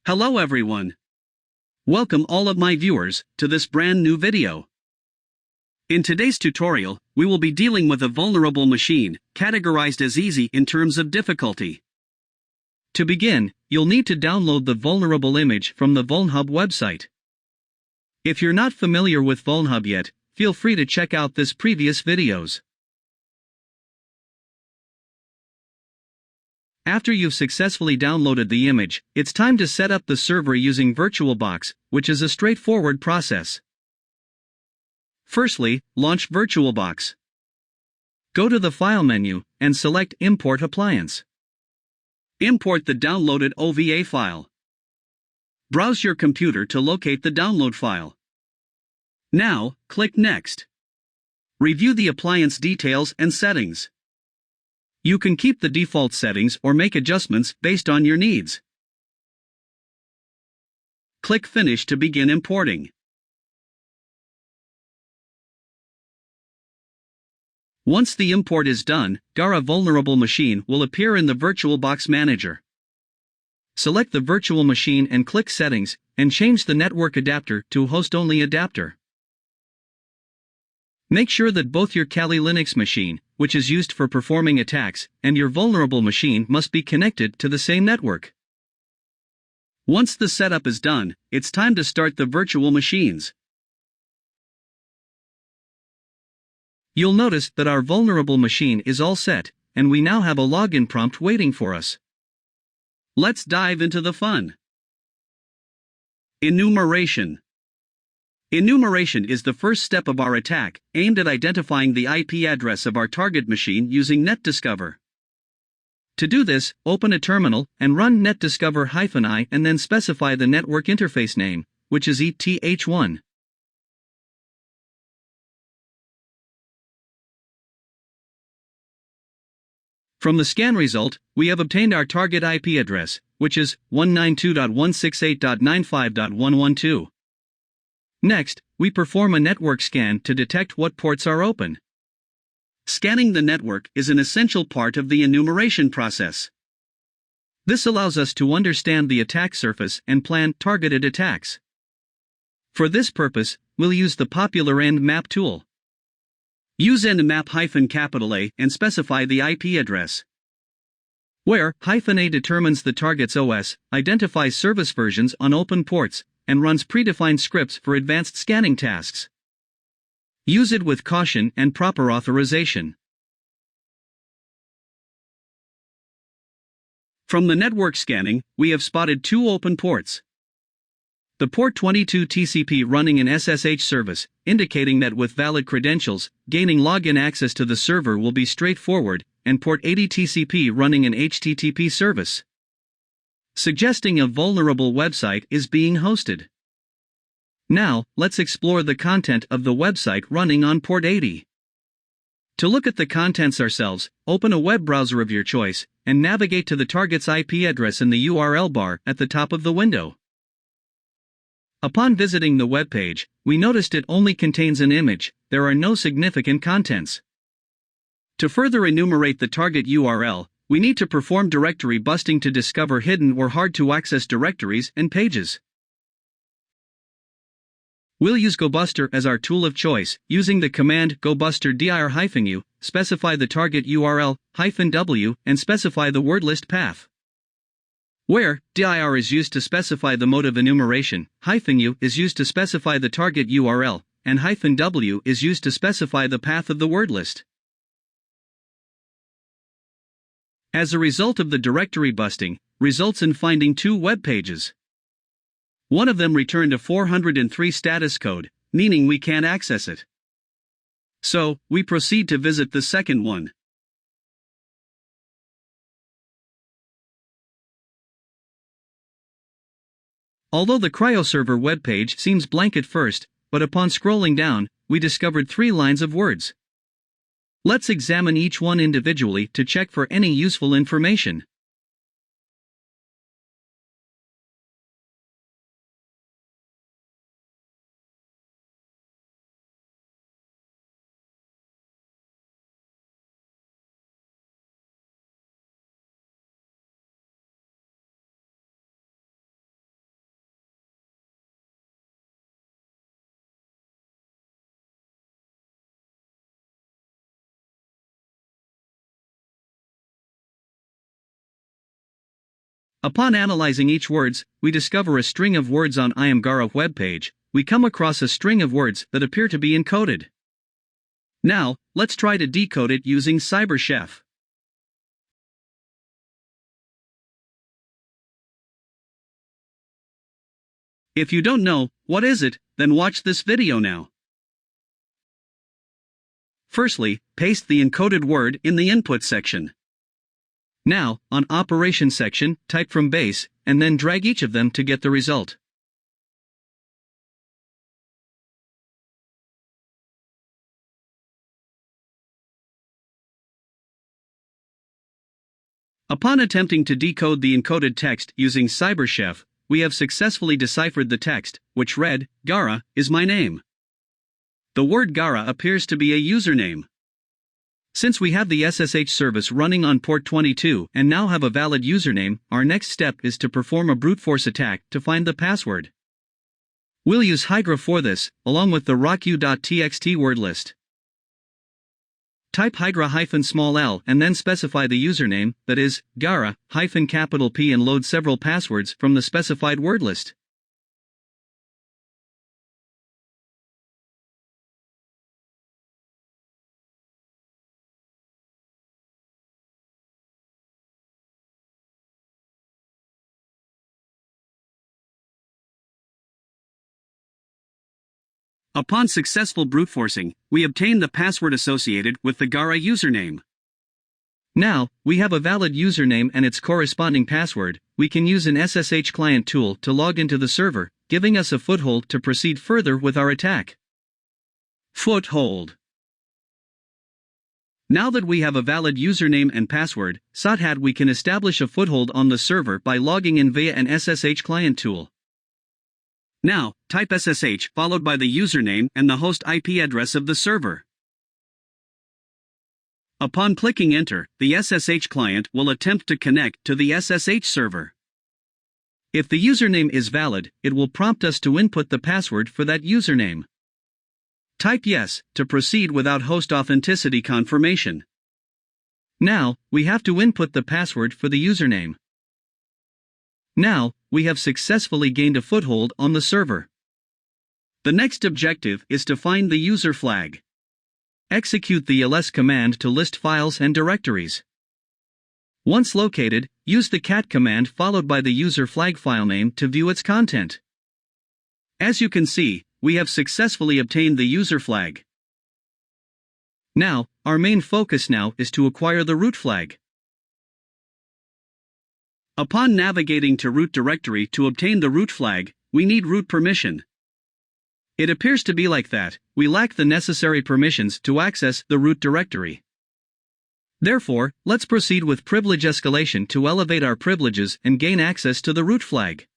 Hello everyone. Welcome all of my viewers to this brand new video. In today's tutorial, we will be dealing with a vulnerable machine, categorized as easy in terms of difficulty. To begin, you'll need to download the vulnerable image from the VulnHub website. If you're not familiar with VulnHub yet, feel free to check out this previous videos. After you've successfully downloaded the image, it's time to set up the server using VirtualBox, which is a straightforward process. Firstly, launch VirtualBox. Go to the File menu, and select Import Appliance. Import the downloaded OVA file. Browse your computer to locate the download file. Now, click Next. Review the appliance details and settings. You can keep the default settings or make adjustments based on your needs. Click Finish to begin importing. Once the import is done, Gaara Vulnerable Machine will appear in the VirtualBox Manager. Select the virtual machine and click Settings, and change the network adapter to host-only adapter. Make sure that both your Kali Linux machine, which is used for performing attacks, and your vulnerable machine must be connected to the same network. Once the setup is done, it's time to start the virtual machines. You'll notice that our vulnerable machine is all set, and we now have a login prompt waiting for us. Let's dive into the fun. Enumeration. Enumeration is the first step of our attack, aimed at identifying the IP address of our target machine using netdiscover. To do this, open a terminal and run netdiscover-i and then specify the network interface name, which is ETH1. From the scan result, we have obtained our target IP address, which is 192.168.95.112. Next, we perform a network scan to detect what ports are open. Scanning the network is an essential part of the enumeration process. This allows us to understand the attack surface and plan targeted attacks. For this purpose, we'll use the popular Nmap tool. Use Nmap-A and specify the IP address. Where -A determines the target's OS, identifies service versions on open ports, and runs predefined scripts for advanced scanning tasks. Use it with caution and proper authorization. From the network scanning, we have spotted two open ports. The port 22 TCP running an SSH service, indicating that with valid credentials, gaining login access to the server will be straightforward, and port 80 TCP running an HTTP service, suggesting a vulnerable website is being hosted. Now, let's explore the content of the website running on port 80. To look at the contents ourselves, open a web browser of your choice, and navigate to the target's IP address in the URL bar at the top of the window. Upon visiting the web page, we noticed it only contains an image, there are no significant contents. To further enumerate the target URL, we need to perform directory busting to discover hidden or hard-to-access directories and pages. We'll use Gobuster as our tool of choice, using the command Gobuster dir-u, specify the target URL, -w, and specify the word list path. Where dir is used to specify the mode of enumeration, -u is used to specify the target URL, and -w is used to specify the path of the word list. As a result of the directory busting, results in finding two web pages. One of them returned a 403 status code, meaning we can't access it. So, we proceed to visit the second one. Although the cryoserver web page seems blank at first, but upon scrolling down, we discovered 3 lines of words. Let's examine each one individually to check for any useful information. Upon analyzing each words, we discover a string of words on Gaara webpage. We come across a string of words that appear to be encoded. Now, let's try to decode it using CyberChef. If you don't know, what is it, then watch this video now. Firstly, paste the encoded word in the input section. Now, on operation section, type from base, and then drag each of them to get the result. Upon attempting to decode the encoded text using CyberChef, we have successfully deciphered the text, which read, Gaara is my name. The word Gaara appears to be a username. Since we have the SSH service running on port 22 and now have a valid username, our next step is to perform a brute force attack to find the password. We'll use Hydra for this, along with the rocku.txt word list. Type Hydra-l and then specify the username, that is, Gaara-P, and load several passwords from the specified word list. Upon successful brute forcing, we obtain the password associated with the Gaara username. Now, we have a valid username and its corresponding password. We can use an SSH client tool to log into the server, giving us a foothold to proceed further with our attack. Foothold. Now that we have a valid username and password, we can establish a foothold on the server by logging in via an SSH client tool. Now, type SSH followed by the username and the host IP address of the server. Upon clicking enter, the SSH client will attempt to connect to the SSH server. If the username is valid, it will prompt us to input the password for that username. Type yes to proceed without host authenticity confirmation. Now, we have to input the password for the username. Now, we have successfully gained a foothold on the server. The next objective is to find the user flag. Execute the ls command to list files and directories. Once located, use the cat command followed by the user flag file name to view its content. As you can see, we have successfully obtained the user flag. Now, our main focus now is to acquire the root flag. Upon navigating to root directory to obtain the root flag, we need root permission. It appears to be like that, we lack the necessary permissions to access the root directory. Therefore, let's proceed with privilege escalation to elevate our privileges and gain access to the root flag.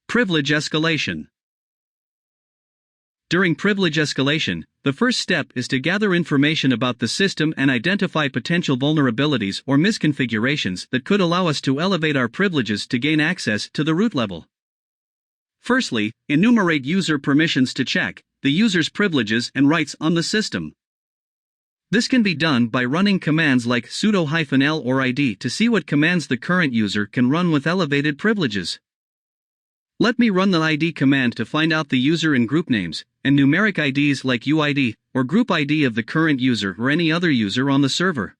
Privilege escalation. During privilege escalation, the first step is to gather information about the system and identify potential vulnerabilities or misconfigurations that could allow us to elevate our privileges to gain access to the root level. Firstly, enumerate user permissions to check the user's privileges and rights on the system. This can be done by running commands like sudo-l or id to see what commands the current user can run with elevated privileges. Let me run the id command to find out the user and group names, and numeric IDs like UID, or group ID of the current user or any other user on the server.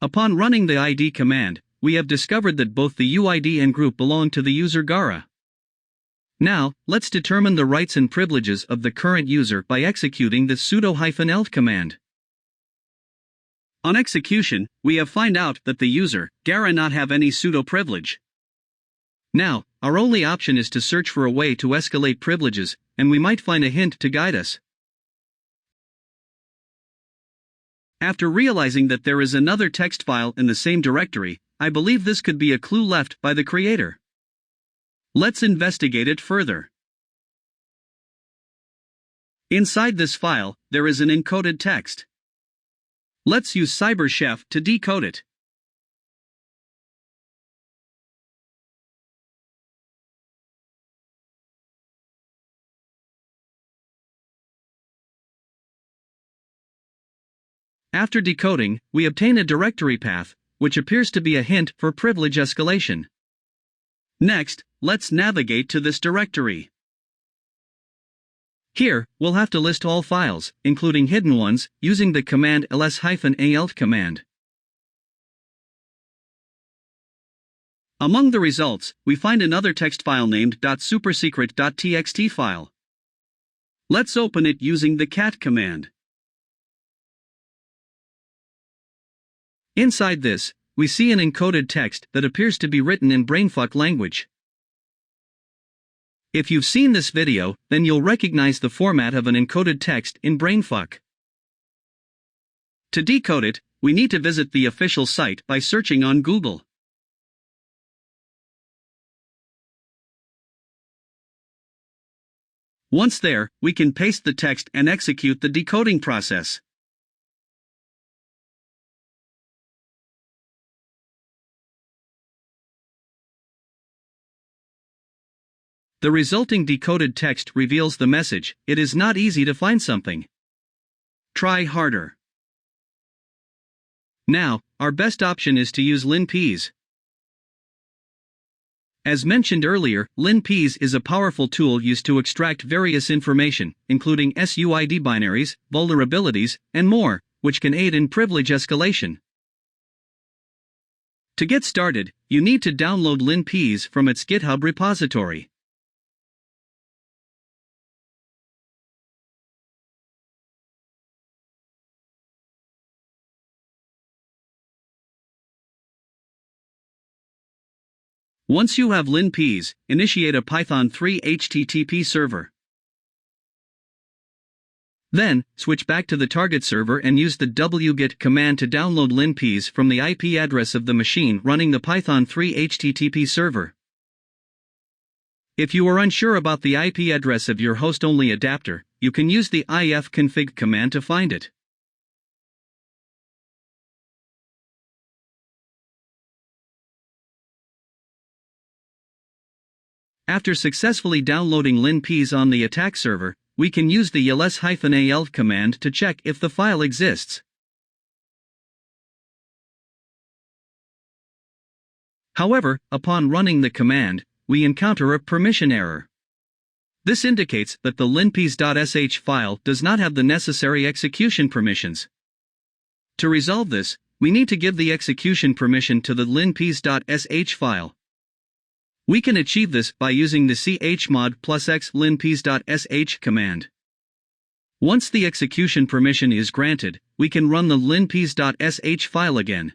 Upon running the ID command, we have discovered that both the UID and group belong to the user Gaara. Now, let's determine the rights and privileges of the current user by executing the sudo-l command. On execution, we have find out that the user, Gaara, not have any sudo privilege. Now, our only option is to search for a way to escalate privileges, and we might find a hint to guide us. After realizing that there is another text file in the same directory, I believe this could be a clue left by the creator. Let's investigate it further. Inside this file, there is an encoded text. Let's use CyberChef to decode it. After decoding, we obtain a directory path, which appears to be a hint for privilege escalation. Next, let's navigate to this directory. Here, we'll have to list all files, including hidden ones, using the command ls-alt command. Among the results, we find another text file named .supersecret.txt file. Let's open it using the cat command. Inside this, we see an encoded text that appears to be written in brainfuck language. If you've seen this video, then you'll recognize the format of an encoded text in brainfuck. To decode it, we need to visit the official site by searching on Google. Once there, we can paste the text and execute the decoding process. The resulting decoded text reveals the message, "It is not easy to find something. Try harder." Now, our best option is to use linps. As mentioned earlier, linps is a powerful tool used to extract various information, including SUID binaries, vulnerabilities, and more, which can aid in privilege escalation. To get started, you need to download linps from its GitHub repository. Once you have linps, initiate a Python 3 HTTP server. Then, switch back to the target server and use the wget command to download linps from the IP address of the machine running the Python 3 HTTP server. If you are unsure about the IP address of your host-only adapter, you can use the ifconfig command to find it. After successfully downloading linps on the attack server, we can use the ls-alt command to check if the file exists. However, upon running the command, we encounter a permission error. This indicates that the linps.sh file does not have the necessary execution permissions. To resolve this, we need to give the execution permission to the linps.sh file. We can achieve this by using the chmod +x linps.sh command. Once the execution permission is granted, we can run the linps.sh file again.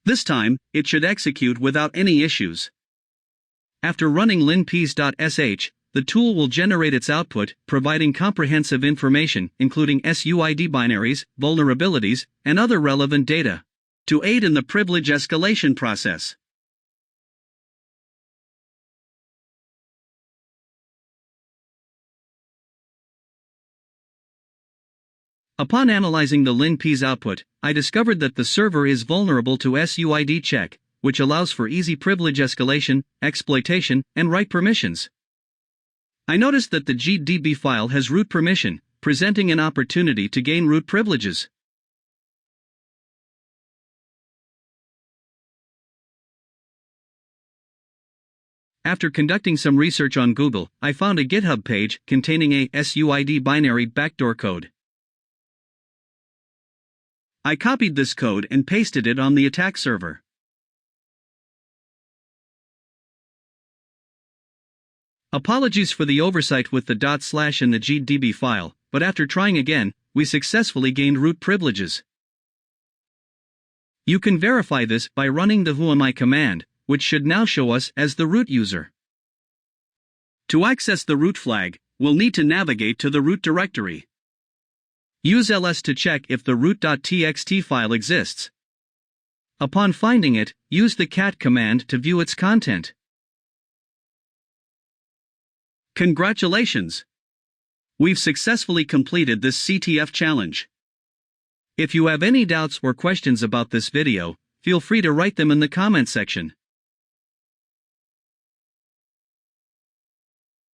This time, it should execute without any issues. After running linps.sh, the tool will generate its output, providing comprehensive information including SUID binaries, vulnerabilities, and other relevant data, to aid in the privilege escalation process. Upon analyzing the linps output, I discovered that the server is vulnerable to SUID check, which allows for easy privilege escalation, exploitation, and write permissions. I noticed that the GDB file has root permission, presenting an opportunity to gain root privileges. After conducting some research on Google, I found a GitHub page containing a SUID binary backdoor code. I copied this code and pasted it on the attack server. Apologies for the oversight with the // in the GDB file, but after trying again, we successfully gained root privileges. You can verify this by running the whoami command, which should now show us as the root user. To access the root flag, we'll need to navigate to the root directory. Use ls to check if the root.txt file exists. Upon finding it, use the cat command to view its content. Congratulations! We've successfully completed this CTF challenge. If you have any doubts or questions about this video, feel free to write them in the comment section.